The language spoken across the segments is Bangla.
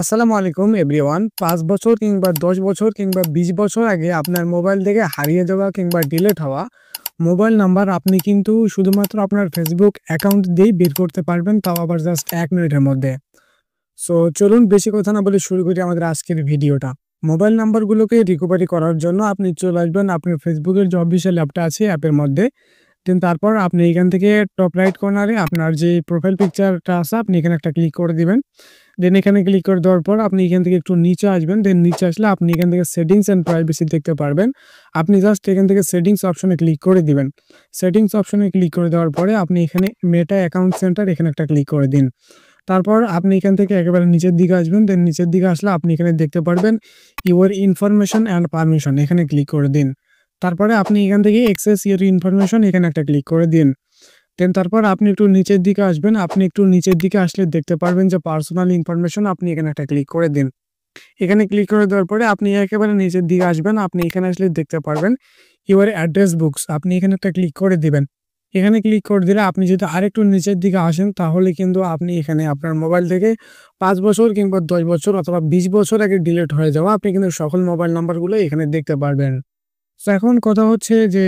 আসসালামু আলাইকুম এভরিওয়ান। ৫ বছর কিংবা ১০ বছর কিংবা ২০ বছর আগে আপনার মোবাইল থেকে হারিয়ে যাওয়া কিংবা ডিলিট হওয়া মোবাইল নাম্বার আপনি কিন্তু শুধুমাত্র আপনার ফেসবুক অ্যাকাউন্ট দিয়েই বের করতে পারবেন, তাও আবার জাস্ট ১ মিনিটের মধ্যে। সো চলুন বেশি কথা না বলে শুরু করি আমাদের আজকের ভিডিওটা। মোবাইল নাম্বারগুলোকে রিকভারি করার জন্য আপনি চলে আসবেন আপনার ফেসবুকের যে অফিসিয়াল অ্যাপটা আছে অ্যাপের মধ্যে। দেন তারপর আপনি এখান থেকে টপ রাইট কর্নারে আপনার যে প্রোফাইল পিকচারটা আছে আপনি এখানে একটা ক্লিক করে দিবেন। দেন এখানে ক্লিক করে দেওয়ার পর আপনি এখান থেকে একটু নিচে আসবেন। দেন নিচে আসলে আপনি এখান থেকে সেটিংস অ্যান্ড প্রাইভেসি দেখতে পারবেন। আপনি জাস্ট এখান থেকে সেটিংস অপশনে ক্লিক করে দিবেন। সেটিংস অপশনে ক্লিক করে দেওয়ার পরে আপনি এখানে মেটা অ্যাকাউন্ট সেন্টার এখানে একটা ক্লিক করে দিন। তারপর আপনি এখান থেকে একেবারে নিচের দিকে আসবেন। দেন নিচের দিকে আসলে আপনি এখানে দেখতে পারবেন ইউর ইনফরমেশন অ্যান্ড পারমিশন এখানে ক্লিক করে দিন। তারপরে আপনি এখান থেকে অ্যাক্সেস ইউর ইনফরমেশন এখানে একটা ক্লিক করে দিন। দেন তারপর আপনি একটু নিচের দিকে আসবেন। আপনি একটু নিচের দিকে আসলে দেখতে পারবেন যে পার্সোনাল ইনফরমেশন আপনি এখানে একটা ক্লিক করে দিন। এখানে ক্লিক করে দেওয়ার পরে আপনি একেবারে নিচের দিকে আসবেন। আপনি এখানে আসলে দেখতে পারবেন ইউর অ্যাড্রেস বুকস আপনি এখানে একটা ক্লিক করে দিবেন। এখানে ক্লিক করে দিলে আপনি যদি আরেকটু নিচের দিকে আসেন তাহলে কিন্তু আপনি এখানে আপনার মোবাইল থেকে ৫ বছর কিংবা ১০ বছর অথবা ২০ বছর আগে ডিলিট হয়ে যাওয়া আপনি কিন্তু সকল মোবাইল নাম্বারগুলো এখানে দেখতে পারবেন। তো এখন কথা হচ্ছে যে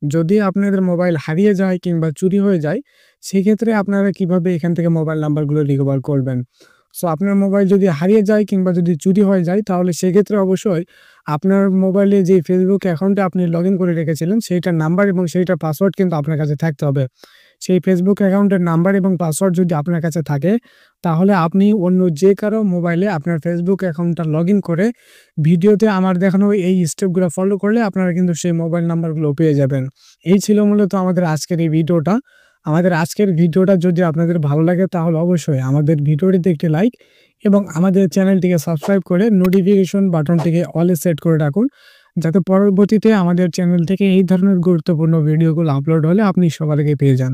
যদি আপনাদের মোবাইল হারিয়ে যায় কিংবা চুরি হয়ে যায়, সেক্ষেত্রে আপনারা কিভাবে এখান থেকে মোবাইল নাম্বারগুলো রিকভার করবেন? সো আপনার মোবাইল যদি হারিয়ে যায় কিংবা যদি চুরি হয়ে যায়, তাহলে সেক্ষেত্রে অবশ্যই আপনার মোবাইলে যে ফেসবুক অ্যাকাউন্টে আপনি লগইন করে রেখেছিলেন, সেইটার নাম্বার এবং সেইটার পাসওয়ার্ড কিন্তু আপনার কাছে থাকতে হবে। সেই ফেসবুক অ্যাকাউন্টের নাম্বার এবং পাসওয়ার্ড যদি আপনার কাছে থাকে, তাহলে আপনি অন্য যে কারো মোবাইলে আপনার ফেসবুক অ্যাকাউন্টটা লগইন করে ভিডিওতে আমার দেখানো এই স্টেপগুলো ফলো করলে আপনারা কিন্তু সেই মোবাইল নাম্বারগুলো পেয়ে যাবেন। এই ছিল মূলত আমাদের আজকের এই ভিডিওটা। আমাদের আজকের ভিডিওটা যদি আপনাদের ভালো লাগে তাহলে অবশ্যই আমাদের ভিডিওটিতে একটি লাইক এবং আমাদের চ্যানেলটিকে সাবস্ক্রাইব করে নোটিফিকেশন বাটনটিকে অলে সেট করে রাখুন, যাতে পরবর্তীতে আমাদের চ্যানেল থেকে এই ধরনের গুরুত্বপূর্ণ ভিডিওগুলো আপলোড হলে আপনি সবার আগে পেয়ে যান।